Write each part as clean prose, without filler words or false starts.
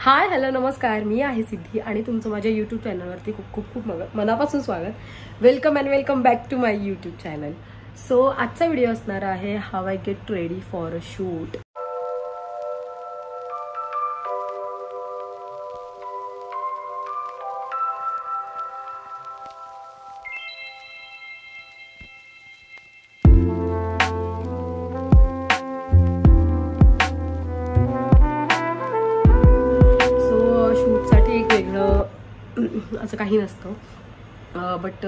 Hi hello नमस्कार, मी आहे सिद्धी आणि तुमचं माझ्या यूट्यूब चॅनलवरती खूप खूप खूप मनापासून स्वागत. Welcome and welcome back to my YouTube channel. So आजचा व्हिडिओ असणार आहे how I get ready for a shoot. असं काही नसतं, बट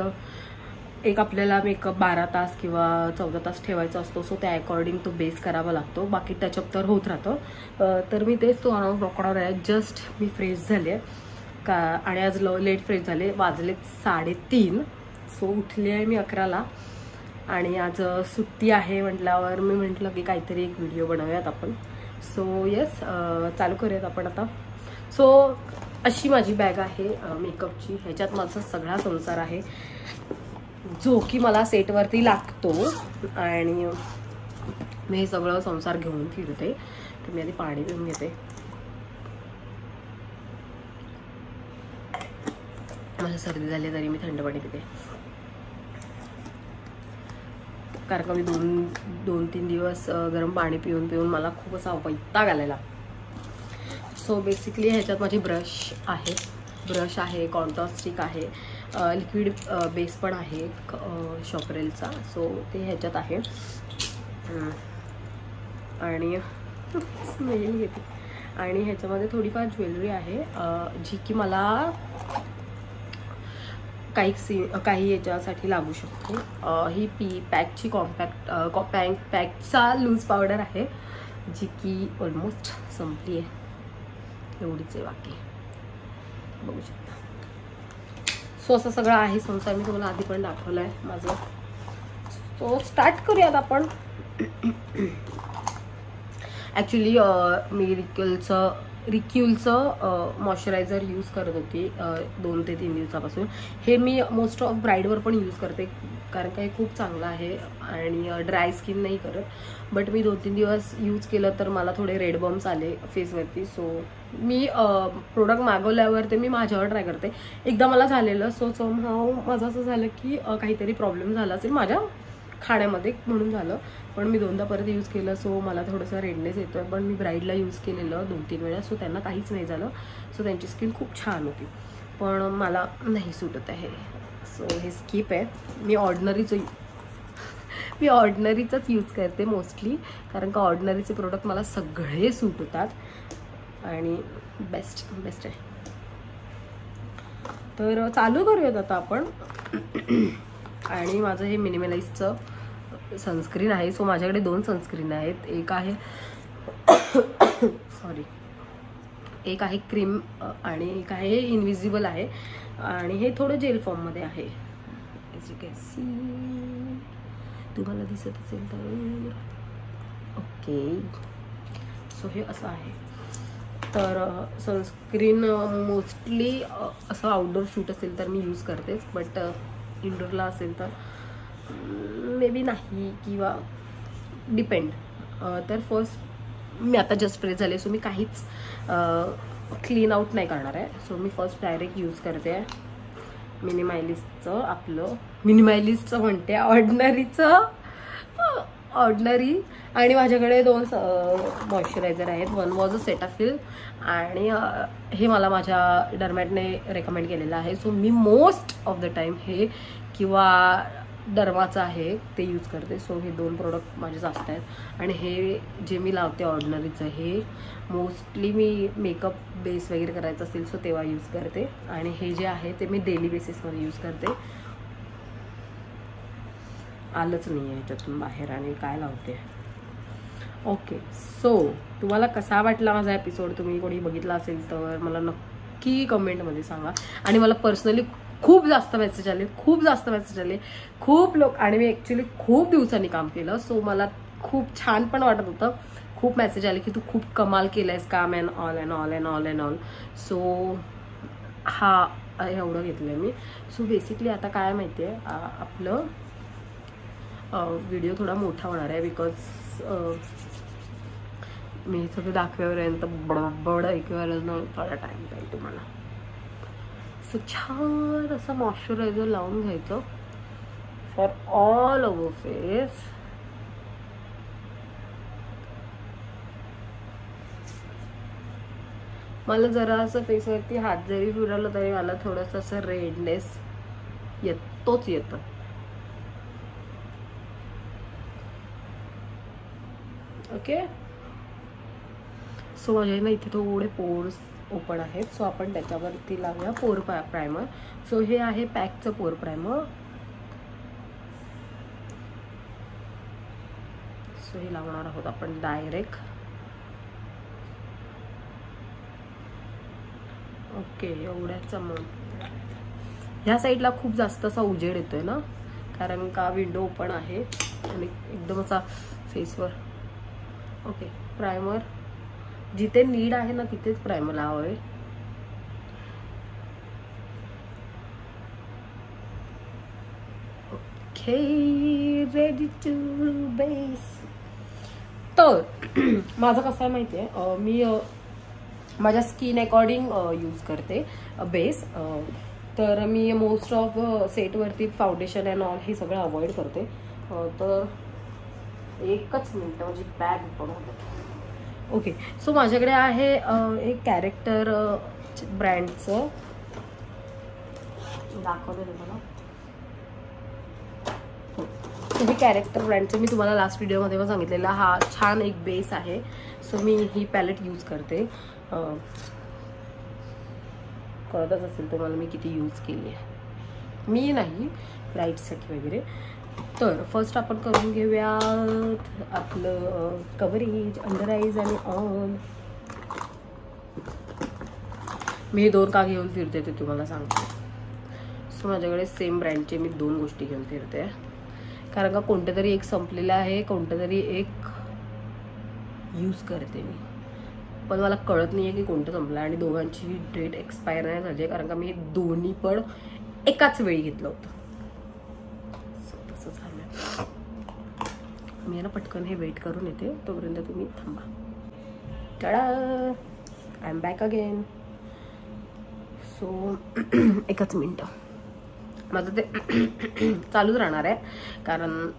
एक आपल्याला मेकअप 12 तास किंवा 14 तास ठेवायचा असतो. सो त्या अकॉर्डिंग तो बेस करावा लागतो. बाकी टचअप तर होत राहतं. तर मी तेच तो रोकणार आहे. जस्ट मी फ्रेश झाले का आणि आज लेट फ्रेश झाले. वाजलेत 3:30. सो उठली आहे मी 11ला आणि आज सुट्टी आहे म्हटल्यावर मी म्हटलं की काहीतरी एक व्हिडिओ बनवूयात आपण. सो येस, चालू करूयात आपण आता. सो अशी माझी बॅग आहे मेकअपची. ह्याच्यात माझा सगळा संसार आहे जो की मला सेटवरती लागतो आणि मी हे सगळं संसार घेऊन फिरते. तर मी आधी पाणी पिऊन घेते. मला सर्दी झाली तरी मी थंड पाणी पिते, कारण का मी दोन तीन दिवस गरम पाणी पिऊन पिऊन मला खूप असा वैताग आलेला. सो बेसिकली ह्याच्यात माझी ब्रश आहे, कॉन्टोर स्टिक आहे, लिक्विड बेस पण आहे शॉपरेलचा. सो ते ह्याच्यात आहे आणि स्मेल येते. आणि ह्याच्यामध्ये थोडीफार ज्वेलरी आहे जी की मला काही याच्यासाठी लागू शकते. ही पॅकची पॅकचा लूज पावडर आहे जी की ऑलमोस्ट संपली आहे. एवढीच आहे, बाकी बघू शकता. सो असं सगळं आहे संसार. मी तुम्हाला आधी पण दाखवलं आहे माझं. सो स्टार्ट करूयात आपण. ॲक्च्युली मी रिक्यूलचं मॉइश्चरायझर यूज करत होती 2 ते 3 दिवसापासून. हे मी मोस्ट ऑफ ब्राईडवर पण यूज करते कारण का हे खूप चांगलं आहे आणि ड्राय स्किन नाही करत. बट मी 2-3 दिवस यूज केलं तर मला थोडे रेड बम्स आले फेसवरती. सो मी प्रोडक्ट मागवल्यावर ते मी माझ्यावर ट्राय करते. एकदा मला झालेलं. सो समहाव माझं असं झालं की काहीतरी प्रॉब्लेम झाला असेल माझ्या खाण्यामध्ये म्हणून झालं. पण मी 2दा परत यूज केलं. सो मला थोडंसं रेडनेस येतोय. पण मी ब्राईडला यूज केलेलं 2-3 वेळा. सो त्यांना काहीच नाही झालं. सो त्यांची स्किन खूप छान होती. पण मला नाही सूट होत आहे. सो हे स्किप आहे. मी ऑर्डिनरीचंच यूज करते मोस्टली, कारण का ऑर्डिनरीचे प्रोडक्ट मला सगळे सूट होतात आणि बेस्ट आहे. तर चालू करूयात आता आपण. आणि माझं हे मिनिमलाइजचं सनस्क्रीन आहे. सो माझ्याकडे 2 सनस्क्रीन आहेत. एक आहे क्रीम आणि एक आहे इनविजिबल आहे. आणि हे थोडं जेल फॉर्ममध्ये आहे. ॲज यू कॅन सी, तुम्हाला दिसत असेल तर. ओके, सो हे असं आहे. तर सनस्क्रीन मोस्टली असं आउटडोर शूट असेल तर मी यूज करतेच. बट इनडोरला असेल तर मे बी नाही, किंवा डिपेंड. तर फर्स्ट मी आता जस्ट फ्रेश झाले. सो मी काहीच क्लीन आउट नाही करणार आहे. सो मी फर्स्ट डायरेक्ट यूज करते आहे मिनिमलिस्टचं म्हणते ऑर्डिनरी. आणि माझ्याकडे 2 मॉइश्चरायझर आहेत. वन वॉज अ सेटाफिल आणि हे मला माझ्या डर्मॅटने रेकमेंड केलेलं आहे. So me most of the time हे किंवा डर्माचं आहे ते यूज करते. सो हे 2 प्रोडक्ट माझे जास्त आहेत. आणि हे जे मी लावते ऑर्डिनरीचं हे मोस्टली मी मेकअप बेस वगैरे करायचं असेल सो तेव्हा यूज करते. आणि हे जे आहे ते मी डेली बेसिसमध्ये यूज करते. आलंच नाही आहे ह्याच्यातून बाहेर आणि काय लावते. ओके, सो तुम्हाला कसा वाटला माझा एपिसोड? तुम्ही कोणी बघितला असेल तर मला नक्की कमेंटमध्ये सांगा. आणि मला पर्सनली खूप जास्त मेसेज आले. खूप लोक. आणि मी ॲक्च्युली खूप दिवसांनी काम केलं. सो मला खूप छान पण वाटत होतं. खूप मेसेज आले की तू खूप कमाल केलंयस काम अँड ऑल. सो हा एवढं घेतलं मी. सो बेसिकली आता काय माहिती आहे, आपलं व्हिडिओ थोडा मोठा होणार आहे बिकॉज मी सगळं दाखवेपर्यंत बडबड ऐकवायला थोडा टाइम जाईल तुम्हाला. सो छान असं मॉइश्चरायझर लावून घ्यायचं फॉर ऑल ओव्हर फेस. मला जरा असं फेसवरती हात जरी फिरवलं तरी मला थोडंसं असं रेडनेस येतोच येतं. ओके. सो माझ्या ना इथे थोडे पोर्स ओपन आहेत. सो आपण त्याच्यावरती लावूया पोर प्रायमर. सो हे आहे पॅकचं पोर प्रायमर. सो हे लावणार आहोत आपण डायरेक्ट. ओके. एवढ्याचा मग ह्या साईडला खूप जास्त असा उजेड येतोय ना, कारण का विंडो ओपन आहे आणि एकदम असा फेसवर. ओके. प्रायमर जिथे नीड आहे ना तिथेच प्रायमर लावावे. ओके. Ready to base. तर माझं कसं आहे माहिती आहे, मी माझ्या स्किन अकॉर्डिंग यूज करते बेस. तर मी मोस्ट ऑफ सेटवरती फाउंडेशन अँड ऑल हे सगळं अवॉइड करते. तर एकच मिनिट माझी बॅग ओपन होते. ओके. सो माझ्याकडे आहे एक कॅरेक्टर ब्रँडचं, दाखवते तुम्हाला. हे कॅरेक्टर ब्रँडचं मी तुम्हाला लास्ट व्हिडिओमध्ये पण सांगितलेला हा छान एक बेस आहे. सो मी ही पॅलेट यूज करते. कळतच असेल तुम्हाला मी किती यूज केली आहे. मी नाही, ब्राईटसाठी वगैरे. तर फर्स्ट आपण करून घेऊयात आपलं कव्हरेज अंडर आईज आणि ऑन. मी 2 का घेऊन फिरते ते तुम्हाला सांगते. सो माझ्याकडे सेम ब्रँडचे मी 2 गोष्टी घेऊन फिरते, कारण का कोणतं तरी एक संपलेलं आहे, कोणतं तरी एक यूज करते मी, पण मला कळत नाही आहे की कोणतं संपलं आहे. आणि दोघांची डेट एक्सपायर नाही झाली, कारण का मी हे दोन्ही पण एकाच वेळी घेतलं होतं. मी ना पटकन हे वेट करून येते, तोपर्यंत तुम्ही थांबा. टाडा, I am back again. So एकच मिनटं, माझं ते चालूच राहणार आहे, कारण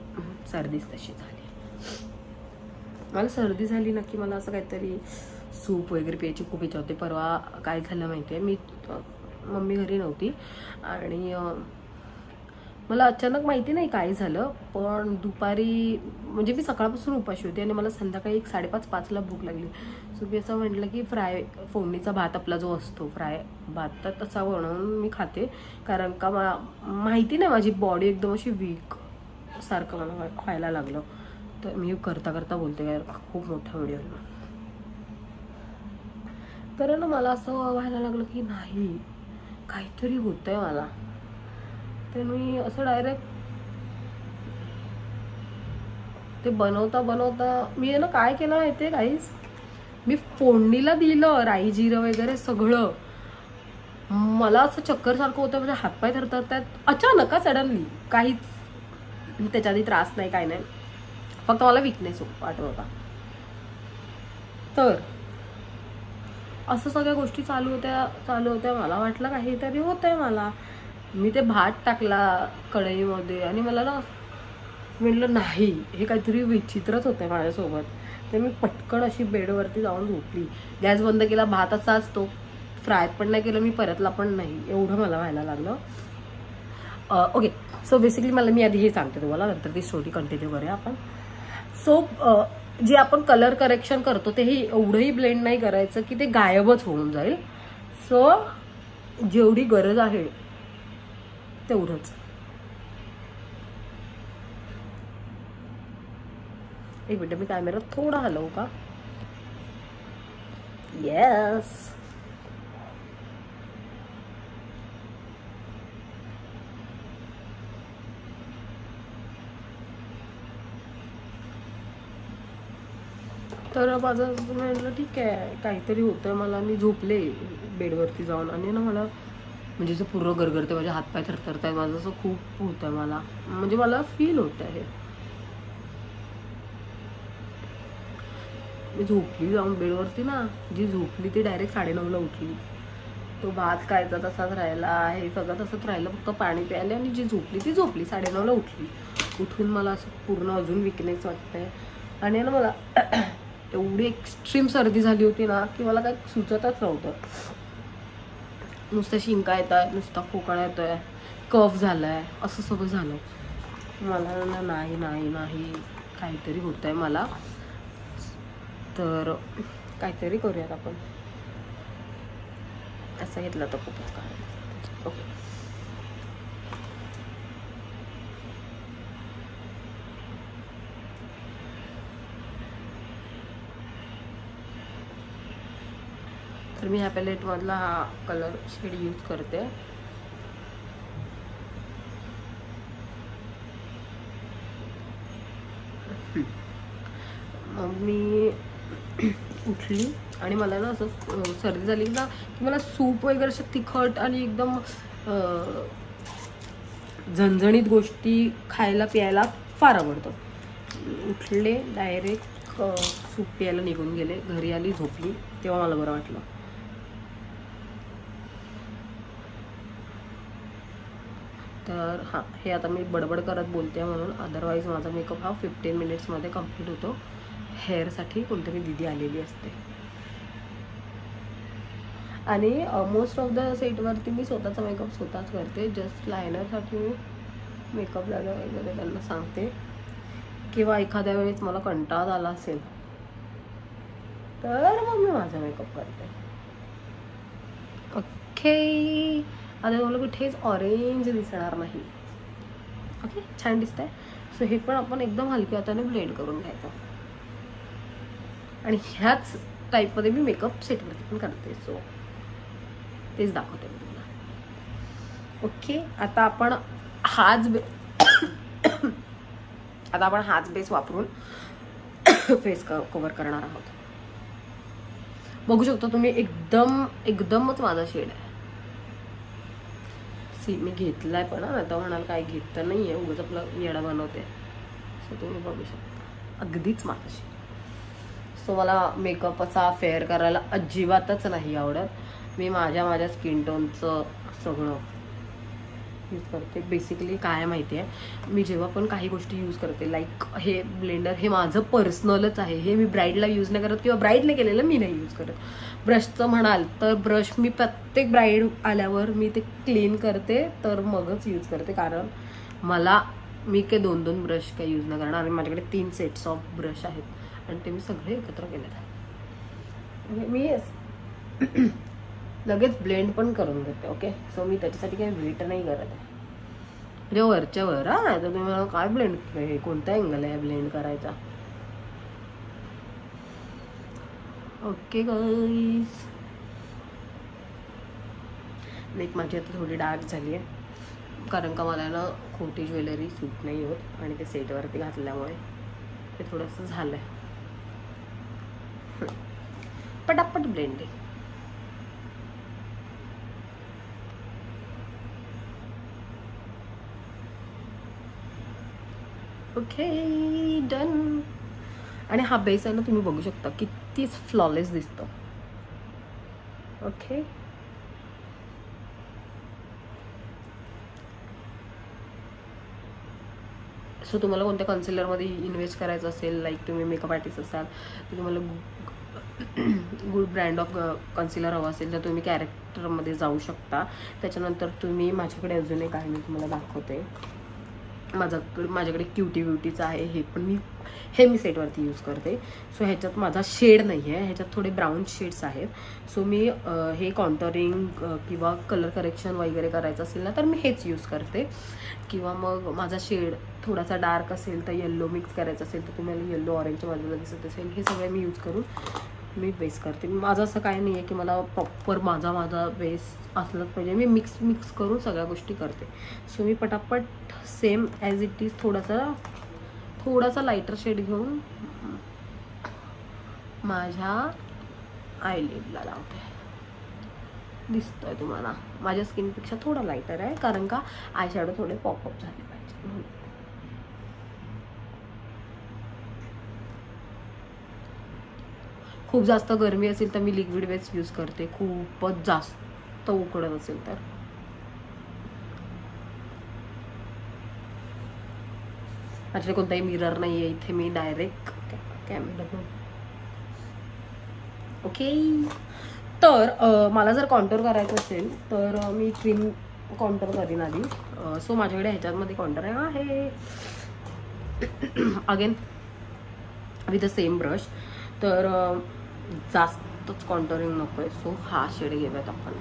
सर्दीच तशी झाली. मला सर्दी झाली ना की मला असं काहीतरी सूप वगैरे प्यायची खूप इच्छा होते. परवा काय झालं माहिती आहे, मी मम्मी घरी नव्हती आणि मला अचानक माहिती नाही काय झालं, पण दुपारी म्हणजे मी सकाळपासून उपाशी होती आणि मला संध्याकाळी 5:30-5ला भूक लागली. सो मी असं म्हटलं की फोडणीचा भात आपला जो असतो फ्राय भात, तर तसा बनवून मी खाते, कारण का माहिती नाही माझी बॉडी एकदम अशी वीक सारखं मला व्हायला लागलं. तर मी करता करता बोलते यार, खूप मोठा व्हिडिओ. तर ना मला असं व्हायला लागलं की नाही काहीतरी होतंय मला. तर मी असं डायरेक्ट ते बनवता बनवता मी ना काय केलं माहितीये काहीच, मी फोडणीला दिलं राई जिरं वगैरे सगळं. मला असं चक्कर सारखं होतं, म्हणजे हातपाय थरथरतात अचानक सडनली. काहीच त्याच्या आधी त्रास नाही, काय नाही, फक्त मला विकनेस वाटत होता. तर असं सगळ्या गोष्टी चालू होत्या. मला वाटलं काहीतरी होतंय मला. मी ते भात टाकला कढईमध्ये आणि मला ना म्हटलं नाही हे काहीतरी विचित्रच होतंय माझ्यासोबत. तर मी पटकन अशी बेडवरती जाऊन झोपली, गॅस बंद केला, भात असाच तो फ्राय पण नाही केलं मी, परतला पण नाही, एवढं मला व्हायला लागलं. ओके. सो बेसिकली मी आधी हे सांगते तुम्हाला, नंतर ती स्टोरी कंटिन्यू करूया आपण. सो जे आपण कलर करेक्शन करतो ते हे एवढंही ब्लेंड नाही करायचं की ते गायबच होऊन जाईल. सो जेवढी गरज आहे तेवढंच. एक मिनिट, मी कॅमेरा थोडा हलवू का? येस. तर माझं म्हटलं ठीक आहे काहीतरी होतंय मला. मी झोपले बेडवरती जाऊन आणि ना मला म्हणजे असं पूर्ण गरगरते, माझे हातपाय थरथरत आहे, माझं असं खूप होतं मला, म्हणजे मला फील होत आहे. मी झोपली जाऊन बेडवरती ना, जी झोपली ती डायरेक्ट 9:30ला उठली. तो भात खायचा तसाच राहिला, हे सगळं तसंच राहिलं, फक्त पाणी प्यायले आणि जी झोपली ती झोपली. 9:30ला उठली. उठून मला असं पूर्ण अजून विकनेस वाटतंय. आणि ना मला एवढी एक्स्ट्रीम सर्दी झाली होती ना की मला काय सुचतच नव्हतं. नुसतं शिंका येत आहे, नुसता खोकळा येतोय, कफ झालाय, असं सगळं झालं. मला ना नाही नाही नाही काहीतरी होत आहे मला, तर काहीतरी करूयात आपण. असं घेतलं तर खूपच काय. ओके, तर मी ह्या पॅलेटमधला हा कलर शेड यूज करते. मग मी उठली आणि मला ना असं सर्दी झाली ना की मला सूप वगैरे असं तिखट आणि एकदम झणझणीत गोष्टी खायला प्यायला फार आवडतं. उठले, डायरेक्ट सूप प्यायला निघून गेले. घरी आली, झोपली, तेव्हा मला बरं वाटलं. तर हां, हे आता मी बडबड करत बोलते म्हणून, अदरवाईज माझा मेकअप हा 15 मिनिट्समध्ये कंप्लीट होतो. हेअरसाठी कोणतरी दीदी आलेली असते. आणि मोस्ट ऑफ द सेटवरती मी स्वतःचा मेकअप स्वतःच करते. जस्ट लायनरसाठी मी मेकअप लायनर वगैरे त्यांना सांगते, किंवा एखाद्या वेळेस मला कंटाळा आला असेल तर मग मी माझा मेकअप करते. ओके, आता तुम्हाला कुठेच ऑरेंज दिसणार नाही. ओके, छान दिसतंय. सो हे पण आपण एकदम हलक्या हाताने ब्लेंड करून घ्यायचं. आणि ह्याच टाईपमध्ये मी मेकअप सेटवरती पण करते, सो तेच दाखवते मी तुम्हाला. ओके, आता आपण हाच बेस वापरून फेस कव्हर करणार आहोत. बघू शकता तुम्ही, एकदमच माझा शेड आहे. मी घेतलाय पण आता म्हणाल काय घेत नाही आहे, उगाच आपलं येडा बनवते. सो तुम्ही बघू शकता, अगदीच माझा शेड. सो मला मेकअप असा फेअर करायला अजिबातच नाही आवडत. मी माझ्या स्किन टोनचं सगळं यूज करते. बेसिकली काय माहिती आहे, मी जेव्हा पण काही गोष्टी यूज करते, लाईक हे ब्लेंडर हे माझं पर्सनलच आहे. हे मी ब्राईडला यूज नाही करत, किंवा ब्राईडने केलेलं मी नाही यूज करत. ब्रशचं म्हणाल तर ब्रश मी प्रत्येक ब्राईड आल्यावर मी ते क्लीन करते, तर मगच यूज करते. कारण मी काय 2-2 ब्रश काय यूज नाही करणार. आणि माझ्याकडे 3 सेट्स ऑफ ब्रश आहेत आणि ते मी सगळे एकत्र केलेत आहे. मी लगेच ब्लेंड पण करून घेते. ओके, सो मी त्याच्यासाठी काही वेट नाही करत आहे. म्हणजे वरच्या वर तर तुम्ही मला काय ब्लेंड, हे कोणता अँगल आहे ब्लेंड करायचा. ओके गाईज, नेक माझी आता थोडी डार्क झाली आहे, कारण का मला ना खोटी ज्वेलरी सूट नाही होत आणि ते सेटवरती घातल्यामुळे ते थोडंसं झालंय. पटापट ब्लेंड आहे. Okay, done. आणि हा बेस आहे ना, तुम्ही बघू शकता किती फ्लॉलेस दिसतो. ओके, सो तुम्हाला कोणत्या कन्सिलरमध्ये इन्व्हेस्ट करायचं असेल, लाईक तुम्ही मेकअप आर्टिस्ट असाल तर तुम्हाला गुड ब्रँड ऑफ कन्सिलर हवं असेल तर तुम्ही कॅरेक्टरमध्ये जाऊ शकता. त्याच्यानंतर तुम्ही, माझ्याकडे अजून एक आहे, मी तुम्हाला दाखवते. माझ्याकडे क्युटी ब्युटीचं आहे, हे मी सेटवरती यूज करते. सो ह्याच्यात माझा शेड नाही आहे, ह्याच्यात थोडे ब्राऊन शेड्स आहेत. सो मी हे कॉन्टरिंग किंवा कलर करेक्शन वगैरे करायचं असेल ना तर मी हेच यूज करते. किंवा मग माझा शेड थोडासा डार्क असेल तर येल्लो मिक्स करायचं असेल तर तुम्हाला येल्लो ऑरेंजच्या बाजूला दिसत असेल, हे सगळे मी यूज करून मी बेस करते. माझं असं काही नाही आहे की मला प्रॉपर माझा बेस असलाच पाहिजे. मी मिक्स करून सगळ्या गोष्टी करते. सो मी पटापट सेम ॲज इट इज थोडासा लायटर शेड घेऊन माझ्या आयलिडला लावते. दिसतोय तुम्हाला, माझ्या स्किनपेक्षा थोडा लायटर आहे, कारण का आय शॅडो थोडे पॉपअप झाले पाहिजे म्हणून. खूप जास्त गरमी असेल तर मी लिक्विड बेस यूज करते, खूपच जास्त उकडत असेल तर. माझ्याकडे कोणताही मिरर नाही आहे इथे, मी डायरेक्ट कॅमेरा बघ. ओके. तर मला जर कॉन्टोर करायचं असेल तर मी क्रीम कॉन्टोर करीन आधी. सो माझ्याकडे ह्याच्यामध्ये कॉन्टोर आहे again with the same brush. तर जास्तच कॉन्टोरिंग नको आहे, सो हा शेड घेऊयात आपण,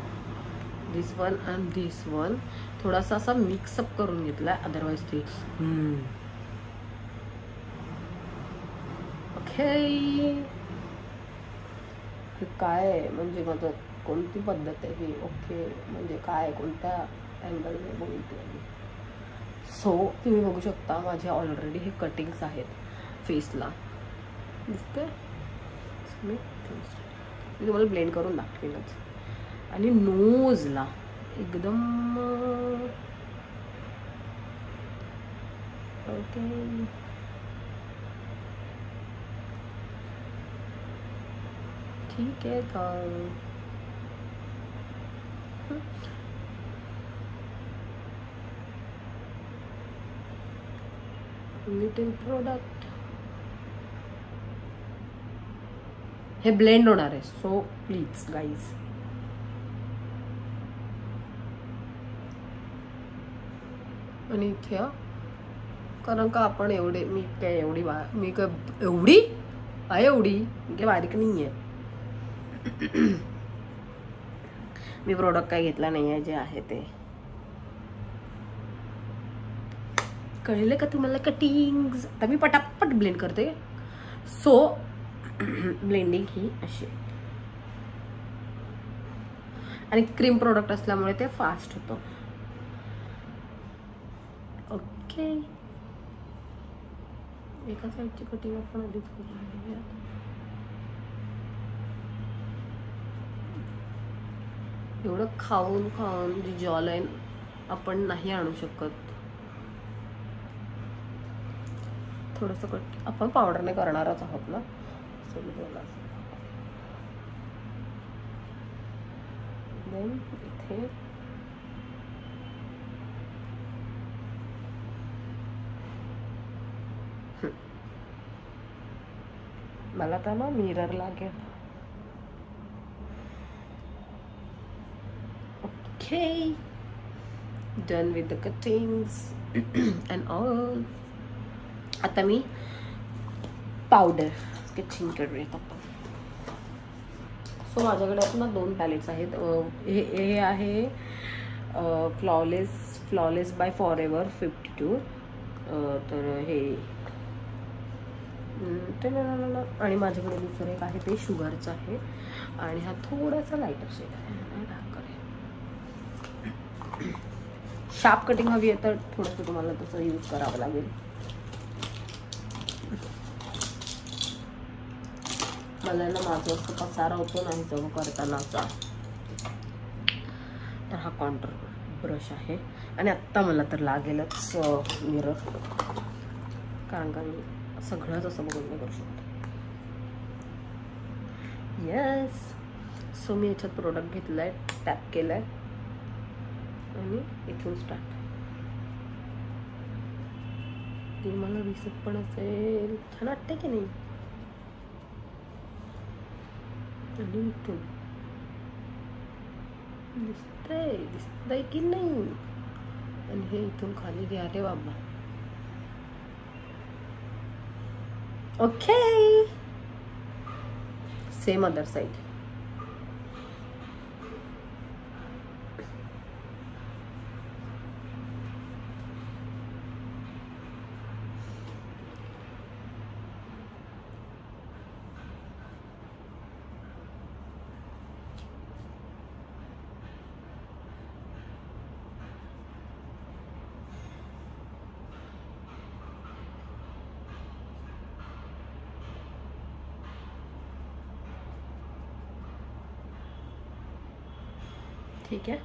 दिस वन अँड दिस वन. थोडासा असा मिक्सअप करून घेतलाय, अदरवाईज ते ओके. हे काय आहे म्हणजे माझं कोणती पद्धत आहे ही? ओके म्हणजे काय, कोणत्या अँगलने बोलते मी? सो तुम्ही बघू शकता माझे ऑलरेडी हे कटिंग्स आहेत फेसला, दिसते. मी तुम्हाला ब्लेंड करून दाखवेनच. आणि नोजला एकदम ओके. ठीक आहे का? लिटिल प्रोडक्ट हे ब्लेंड होणार आहे, सो प्लीज गाईज. आणि इथे कारण का आपण एवढे, मी काय एवढी मी काय एवढी आहे, एवढी काय बारीक नाही आहे. मी प्रोडक्ट काय घेतला नाही आहे, जे आहे ते. कळले का तुम्हाला कटिंग्स? आता मी पटापट ब्लेंड करते. सो ब्लेंडिंग ही अशी, आणि क्रीम प्रोडक्ट असल्यामुळे ते फास्ट होतं. ओके. एका साईडची कटिंग आपण आधीच करून घेऊया. एवढं खाऊन खाऊन जी जॉ लाईन आपण नाही आणू शकत. थोडंसं कट आपण पावडरने करणारच आहोत ना, देन इथे मला तर ना मिरर लागेल. Okay, done with the cuttings and all. आता मी पावडर स्केचिंग करूयात आपण. सो माझ्याकडे आता ना 2 पॅलेट्स आहेत. हे आहे फ्लॉलेस बाय फॉरएव्हर 52. तर हे आणि माझ्याकडे दुसरं एक आहे ते शुगरचं आहे, आणि हा थोडासा लाईटर शेड आहे, डार्कर आहे. शार्प कटिंग हवी आहे तर थोडंसं तुम्हाला तसं यूज करावं लागेल. मला ना माझं असं पसारा होतो नाही सगळं करतानाचा. तर हा कॉन्टूर ब्रश आहे, आणि आत्ता मला तर लागेलच मिरर, कारण का मी सगळंच असं बघून नाही करू शकते. येस. सो मी याच्यात प्रोडक्ट घेतलाय, टॅप केलाय, आणि इथून स्टार्ट. ती मला दिसत पण असेल, छान वाटते की नाही? आणि इथून दिसतंय की नाही? आणि हे इथून खाली घ्या रे बाबा. Okay, same other side. ठीक आहे.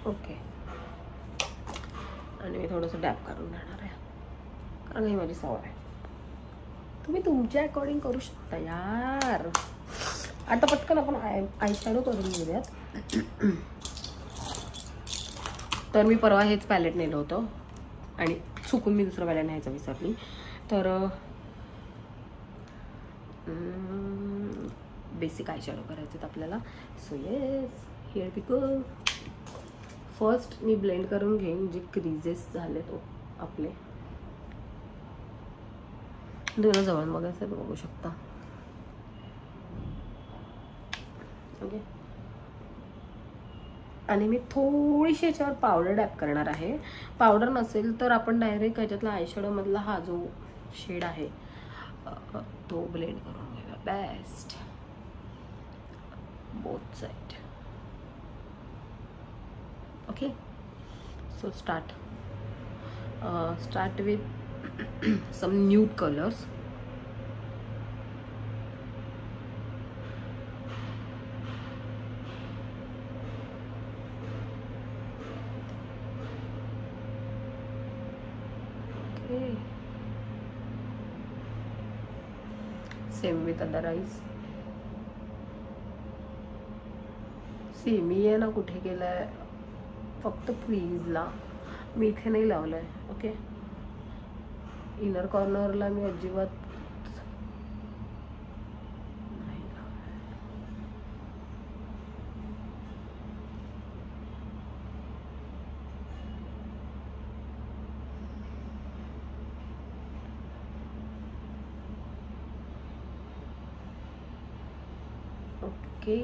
ओके, आणि मी थोडंसं डॅप करून घेणार आहे, कारण ही माझी सवय आहे. तुम्ही तुमच्या अकॉर्डिंग करू शकता यार. आता पटकन आपण आय शॅडो करून घेऊयात. तर मी परवा हेच पॅलेट नेलं होतं आणि चुकून मी दुसरं पॅलेट न्यायचं विसरली. तर बेसिक आय शॅडो करायचे आहेत आपल्याला. So yes, here we go. First मी ब्लेंड करून घेईन जे क्रीजेस झालेत आपले. दोन जवळ बघायचं बघू शकता. ओके, आणि मी थोडीशी याच्यावर पावडर डॅप करणार आहे. पावडर नसेल तर आपण डायरेक्ट ह्याच्यातला आय शॅडो मधला हा जो शेड आहे तो ब्लेंड करून घेऊया. Best both side. Okay, so start with some nude colors. Okay, same with other eyes. See मी आहे ना कुठे केलंय, फक्त क्रीजला. मी इथे नाही लावलंय. ओके, इनर कॉर्नरला मी अजिबात नाही लावलंय. ओके,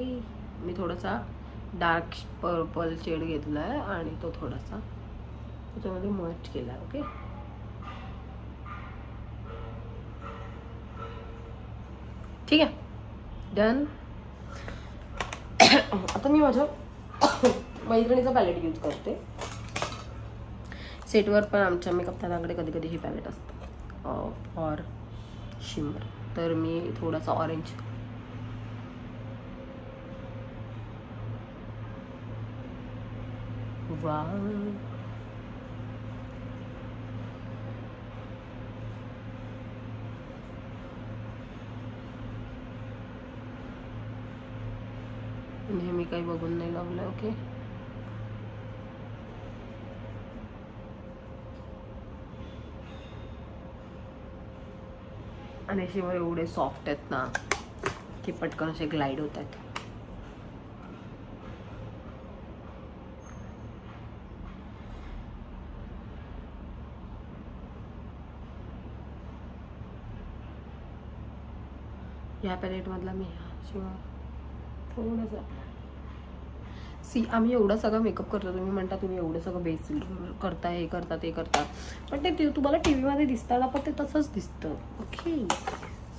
मी थोडासा डार्क पर्पल शेड घेतलाय आणि तो थोडासा त्याच्यामध्ये मर्ज केलाय. ओके, ठीक आहे, डन. आता मी माझ्या मैत्रिणीचा पॅलेट यूज करते. सेटवर पण आमच्या मेकअप दादाकडे कधी कधी ही पॅलेट असतं फॉर शिमर. तर मी थोडासा ऑरेंज नेहमी काही बघून नाही लावलं. ओके, आणि शिवाय एवढे सॉफ्ट आहेत ना की पटकन असे ग्लाइड होत आहेत. ह्या पॅलेट मधला मी शिवाय थोडंसं सी आम्ही एवढा सगळं मेकअप करतो. तुम्ही म्हणता तुम्ही एवढं सगळं बेस करता, हे करता ते करता, पण ते तुम्हाला टी व्हीमध्ये दिसताना पण ते तसंच दिसतं. ओके,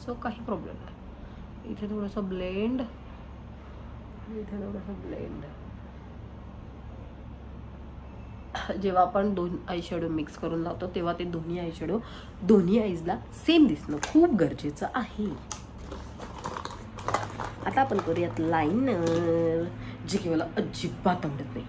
सो काही प्रॉब्लेम नाही. इथे थोडंसं ब्लेंड, इथे थोडंसं ब्लेंड. जेव्हा आपण दोन आय शॅडो मिक्स करून लावतो तेव्हा ते दोन्ही आय शॅडो दोन्ही आईजला सेम दिसणं खूप गरजेचं आहे. आता आपण करूयात लाइनर, जे की मला अजिबात आवडत नाही.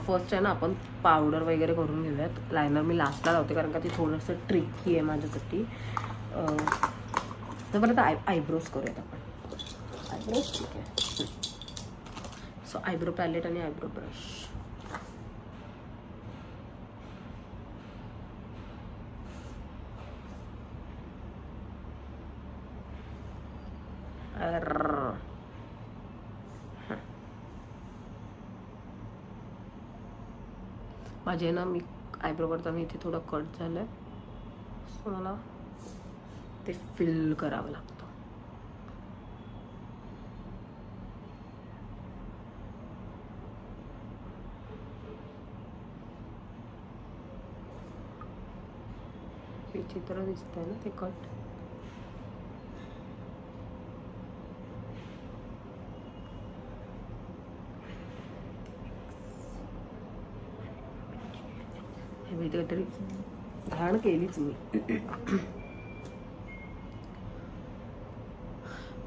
फर्स्ट आहे ना आपण पावडर वगैरे करून घेऊयात. लायनर मी लास्टला लावते कारण का ती थोडंसं ट्रिकी आहे माझ्यासाठी. तर परत आयब्रोज करूयात आपण. आयब्रोज ठीक आहे. सो आयब्रो पॅलेट आणि आयब्रो ब्रश. माझे ना मी आयब्रो करताना इथे थोडं कट झालंय, सो मला ते फिल करावं लागतं. विचित्र दिसतंय ना ते कट. हे काहीतरी घाण केलीच मी.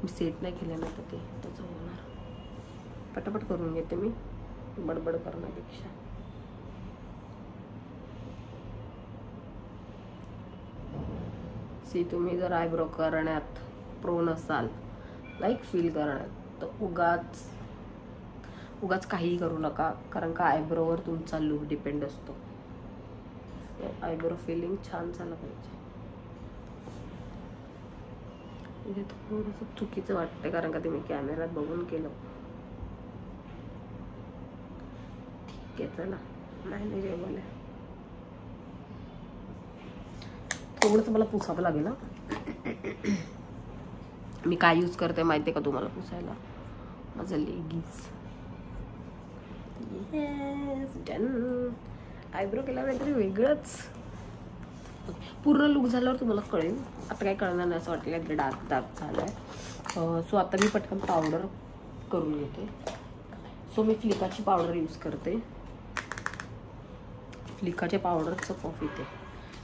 सेट नाही केलं ना तर ते त्याचं होणार. पटापट करून घेते मी बडबड करण्यापेक्षा. सी तुम्ही जर आयब्रो करण्यात प्रो नसाल, लाईक फील करण्यात, तर उगाच काहीही करू नका, कारण का आयब्रोवर तुमचा लुक डिपेंड असतो. आयब्रो फिलिंग छान झालं पाहिजे. म्हणजे थोडंसं चुकीचं वाटतं, कारण का ते मी कॅमेऱ्यात बघून केलं. ठीक आहे, चला मॅनेजेबल आहे. थोडंसं मला पुसावं लागेल ना. मी काय यूज करते माहिती आहे का तुम्हाला पुसायला? माझं लेगिन्स. Yes, done. आयब्रो केला काहीतरी वेगळंच. पूर्ण लुक झाल्यावर तुम्हाला कळेल. आता काही कळणार नाही असं वाटलं, काहीतरी डार्क झालं आहे. सो आता मी पटकन पावडर करून घेते. सो मी फ्लिकाची पावडर यूज करते. फ्लिकाच्या पावडरचं पफ इथे.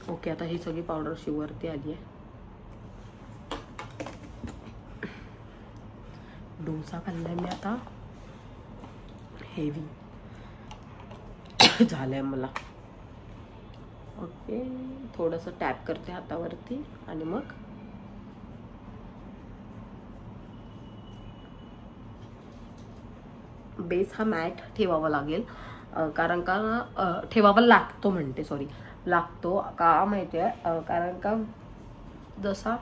ओके, आता ही सगळी पावडर शिवरती आली आहे. डोसा खाल्लाय मी आता. हेवी झालंय मला. ओके, थोडंसं टॅप करते हातावरती आणि मग बेस हा मॅट ठेवावा लागेल, कारण का ठेवावा लागतो म्हणते, सॉरी लागतो का माहिती आहे, कारण का जसा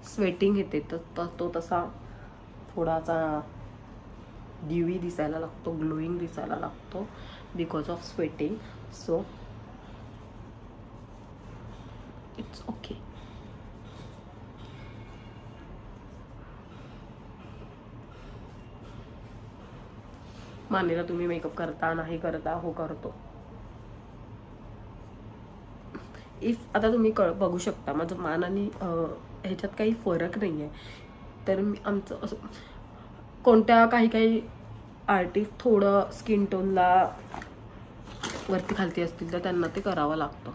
स्वेटिंग येते तर तो तसा थोडासा ड्यूई दिसायला लागतो, ग्लोईंग दिसायला लागतो because of sweating. So it's okay. मानेला तुम्ही मेकअप करता नाही करता? हो करतो. इफ आता तुम्ही बघू शकता माझं मान आणि ह्याच्यात काही फरक नाही आहे, तर मी आमचं असं कोणत्या काही आर्टिस्ट थोडं स्किन टोनला वरती खालती असतील तर त्यांना ते करावं लागतं.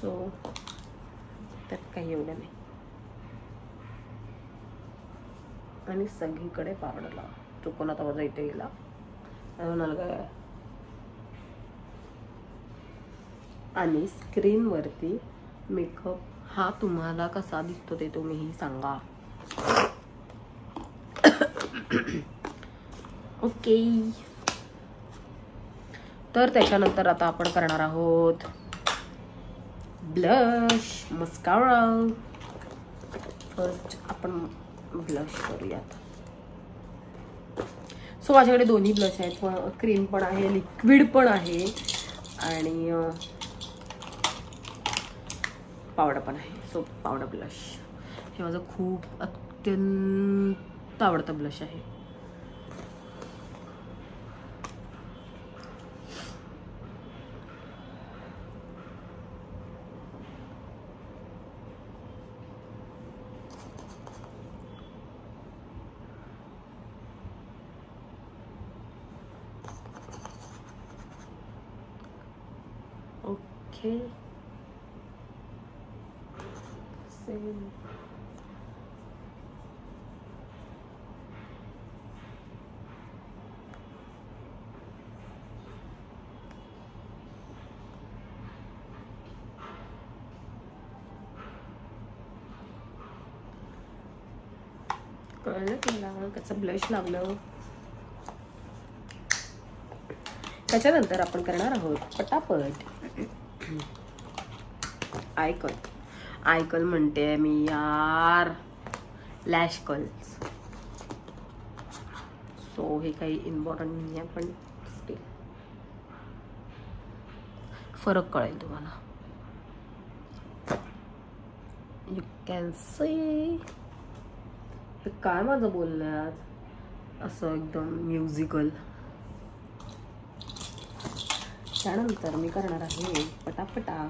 सो त्यात काही एवढं नाही. आणि सगळीकडे पावडर लावा. चुकून आता माझा इथे गेला काय. आणि स्क्रीनवरती मेकअप हा तुम्हाला कसा दिसतो ते तुम्हीही सांगा. ओके, तर त्याच्यानंतर आता आपण करणार आहोत ब्लश, मस्कारा. फर्स्ट आपण ब्लश करूयात. सो माझ्याकडे दोन्ही ब्लश आहेत, क्रीम पण आहे, लिक्विड पण आहे आणि पावडर पण आहे. सो पावडर ब्लश हे माझं खूप अत्यंत आवडतं ब्लश आहे. Okay, same. कळलं तुला कसं ब्लश लावलं. त्याच्यानंतर आपण करणार आहोत पटापट आयकल. आयकल म्हणते मी यार, लॅश कर्ल्स. सो हे काही इम्पॉर्टंट नाही आहे, पण स्टिल फरक कळेल तुम्हाला. You can see. हे काय माझं बोलण्यात असं एकदम म्युझिकल. त्यानंतर मी करणार आहे पटापटा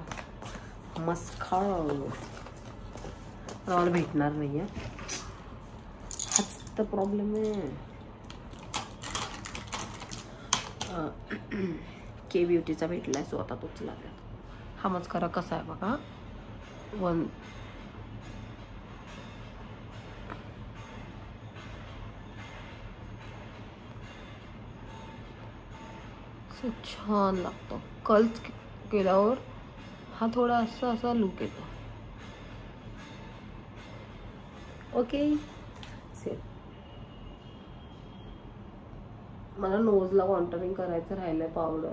मस्कारा. मला भेटणार नाही आहे, हाच तर प्रॉब्लेम आहे. के ब्युटीचा भेटलाय, सो आता तोच लागला. हा मस्कारा कसा आहे बघा. छान लागतो. कर्ल्स केल्यावर हा थोडा असा लुक येतो. Okay set. मला नोजला कॉन्टरिंग करायचं राहिलंय पावडर.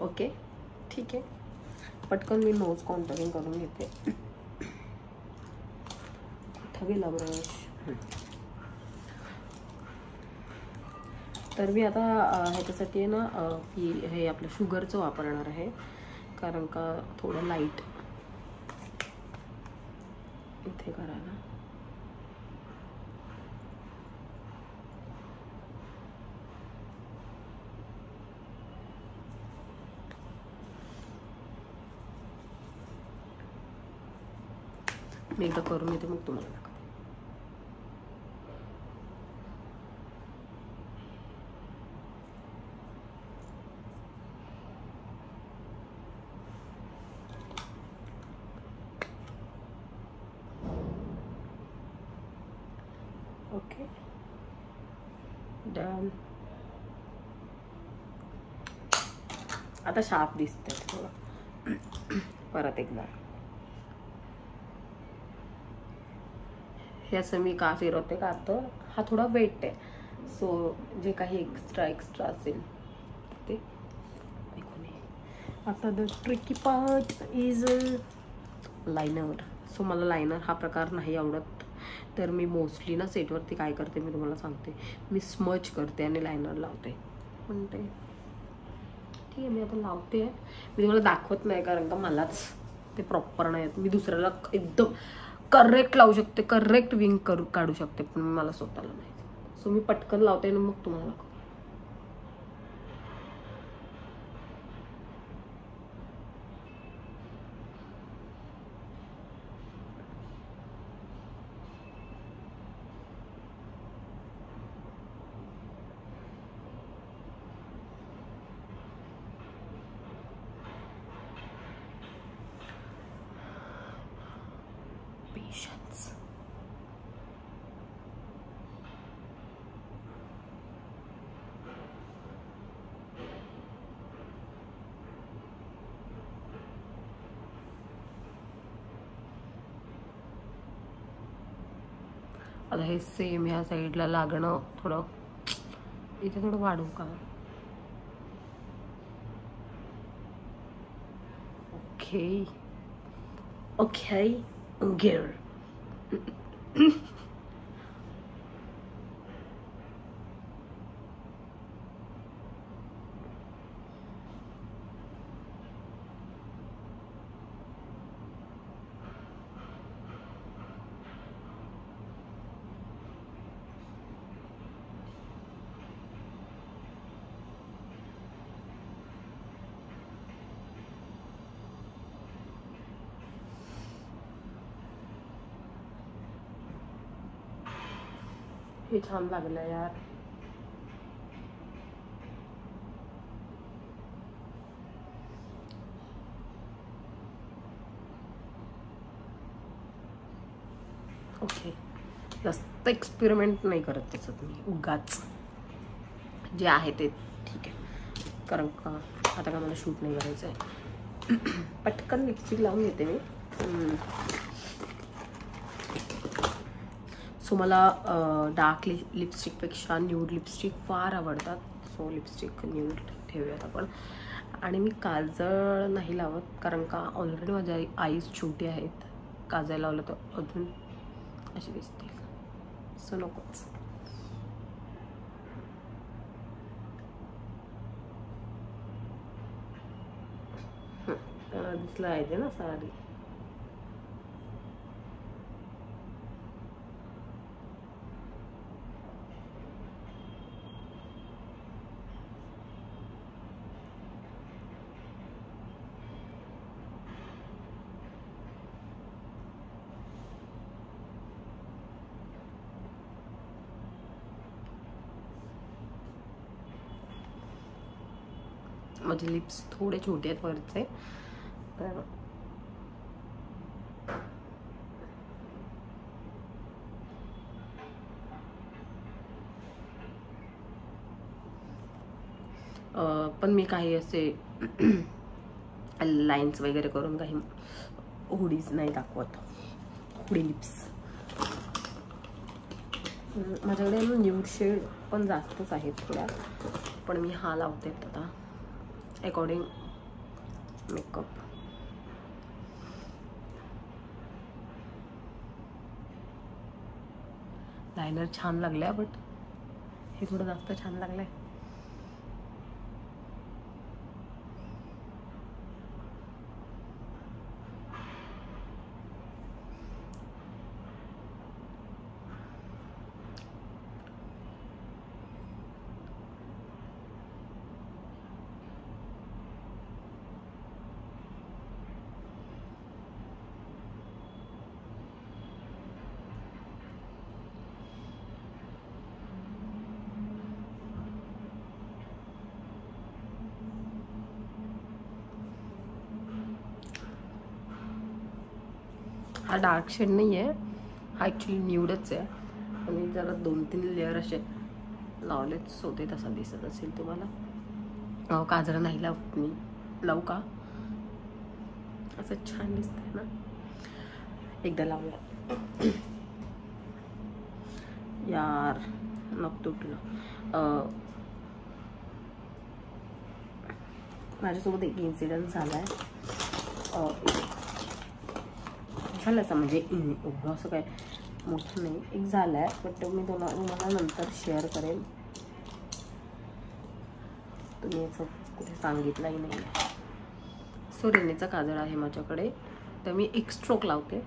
ओके ठीक आहे, पटकन मी नोज कॉन्टरिंग करून घेते. कुठं गेला ब्रश? तर मी आता ह्याच्यासाठी आहे ना की हे आपलं शुगरचं वापरणार आहे, कारण का थोडं लाईट इथे करायला. मी एकदा करून येते मग तुम्हाला दाखवते. Okay done. आता शार्प दिसतंय थोडं. परत एकदा हे असं मी का फिरवते का, तर हा थोडा वेट आहे, सो जे काही एक्स्ट्रा असेल ते ऐकून. आता the tricky part is liner. So मला लायनर हा प्रकार नाही आवडत, तर मी मोस्टली ना सेटवरती काय करते मी तुम्हाला सांगते, मी स्मच करते आणि लायनर लावते. पण ते ठीक आहे, मी आता लावते. मी तुम्हाला दाखवत नाही कारण का मलाच ते प्रॉपर नाही येत. मी दुसऱ्याला एकदम करेक्ट लावू शकते, करेक्ट विंग काढू शकते, पण मला स्वतःला नाही. सो मी पटकन लावते आणि मग तुम्हाला दाखवते. Patience. आता हे सेम ह्या साईडला लागणं थोडं, इथे थोडं वाढवू का? ओके ओके गिर. हे छान लागलं यार. ओके, जास्त एक्सपेरिमेंट नाही करत त्याच्यात मी, उगाच जे आहे ते ठीक आहे, कारण का आता का मला शूट नाही करायचं आहे. पटकन लिपस्टिक लावून घेते मी. सो मला डार्क लिपस्टिकपेक्षा न्यूड लिपस्टिक फार आवडतात. सो लिपस्टिक न्यूड ठेवूयात आपण. आणि मी काजळ नाही लावत, कारण का ऑलरेडी माझ्या आईज छोटी आहेत. काजळ लावलं तर अजून अशी दिसतील, सो नकोच. दिसलं आहे ना साडी. माझे लिप्स थोडे छोटे आहेत वरचे, तर पण मी काही असे लाईन्स वगैरे करून काही हुडीज नाही दाखवत, हुडी लिप्स. माझ्याकडे न्यूड शेड पण जास्तच आहेत थोड्या, पण मी हा लावते आता अकॉर्डिंग मेकअप. लायनर छान लागल्या, बट हे थोडं जास्त छान लागलंय. हा डार्क शेड नाही आहे, हा ॲक्च्युली न्यूडच आहे. आणि जरा 2-3 लेअर असे लावलेत, सो ते तसा दिसत असेल तुम्हाला. काजळ नाही लावत मी, लावू का? असं छान दिसतंय ना, एकदा लावूया. यार नक तुटलं. माझ्यासोबत एक इन्सिडेंट झाला आहे. झालं असं म्हणजे एवढं असं काय मोठं नाही, एक झालं आहे, बट मी तुम्हाला नंतर शेअर करेन. तुम्ही याचं कुठे सांगितलंही नाही. सो रेनेचा काजळ आहे माझ्याकडे, तर मी एक स्ट्रोक लावते.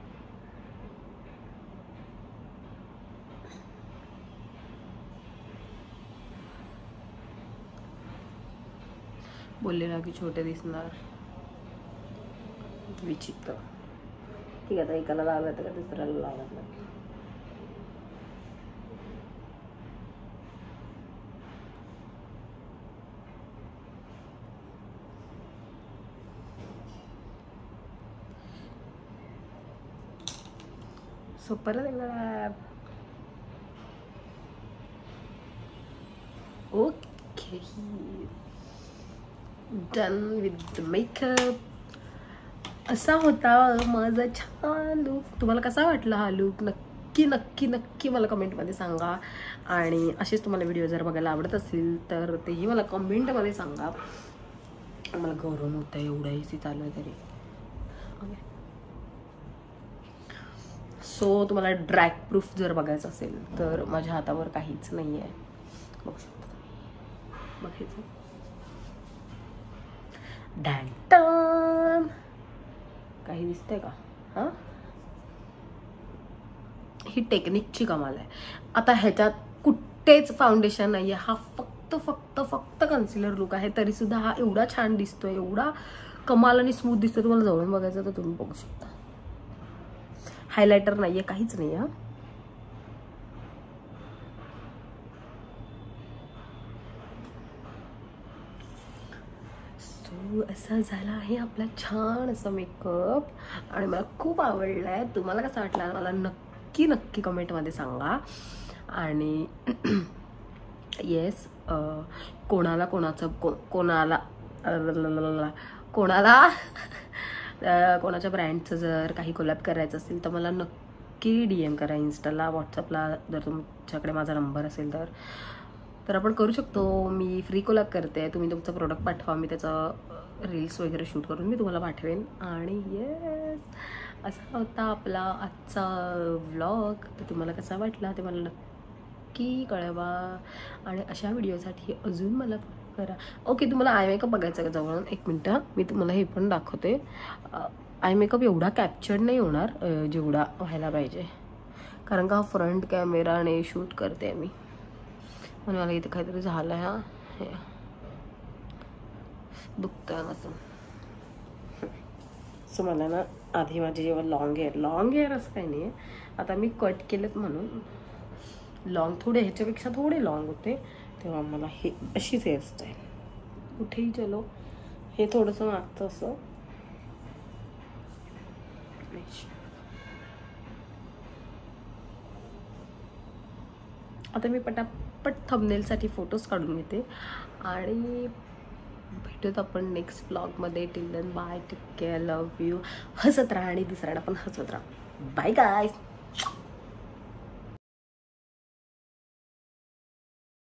बोललेला की छोटे दिसणार, विचित्र. ठीक आहे, आता एकाला लावलं तर दुसऱ्याला लावत नाही. सो परत एकदा ओके, डन विथ मेकअप. असा होता माझा छान लुक. तुम्हाला कसा वाटला हा लुक? नक्की नक्की नक्की मला कमेंटमध्ये सांगा. आणि असेच तुम्हाला व्हिडिओ जर बघायला आवडत असतील तर तेही मला कमेंटमध्ये सांगा. मला गरम होतं, एवढा AC चालू आहे तरी. ओके, सो तुम्हाला ड्रॅग प्रूफ जर बघायचं असेल तर माझ्या हातावर काहीच नाही आहे, बघू शकता. बघायचं डॅन काही दिसतंय का? हां, ही टेक्निकची कमाल आहे. आता ह्याच्यात कुठेच फाउंडेशन नाही आहे, हा फक्त फक्त फक्त कन्सिलर लुक आहे, तरी सुद्धा हा एवढा छान दिसतोय, एवढा कमाल आणि स्मूथ दिसतोय. तुम्हाला जवळून बघायचं तर तुम्ही बघू शकता. हायलायटर नाहीये, काहीच नाही. हा असा झाला आहे आपला छान असा मेकअप, आणि मला खूप आवडलाय. तुम्हाला कसा वाटला मला नक्की नक्की कमेंटमध्ये सांगा. आणि येस, कोणाला कोणाच्या ब्रँडचं जर काही कोलॅब करायचं असेल तर मला नक्की DM करा इंस्टाला, व्हॉट्सअपला. जर तुमच्याकडे माझा नंबर असेल तर आपण करू शकतो. मी फ्री कोलॅब करते. तुम्ही तुमचं प्रोडक्ट पाठवा, मी त्याचं रील्स वगैरे शूट करून मी तुम्हाला पाठवेन. आणि येस, असा होता आपला आजचा व्लॉग. तर तुम्हाला कसा वाटला ते मला नक्की कळवा. आणि अशा व्हिडिओसाठी अजून मला करा. ओके, तुम्हाला आय मेकअप बघायचं का जवळून? 1 मिनटं, मी तुम्हाला हे पण दाखवते. आय मेकअप एवढा कॅप्चर्ड नाही होणार जेवढा व्हायला पाहिजे, कारण का फ्रंट कॅमेराने शूट करते मी. म्हणून मला इथे काहीतरी झालं आहे. हा, हे दुखतंय असं. सो मला ना आधी माझी जेव्हा लॉंग हेअर असं काही नाही आहे, आता मी कट केलेत म्हणून लॉंग थोडे ह्याच्यापेक्षा थोडे लॉंग होते, तेव्हा मला हे अशीच हेअरस्टाईल. कुठेही चलो हे थोडंसं मागचं असं. आता मी पटापट थंबनेलसाठी फोटोज काढून घेते आणि भेटूत आपण नेक्स्ट व्लॉगमध्ये. Till then bye, take care, love you. हसत राहा आणि दुसऱ्याला पण हसत राहा. Bye guys.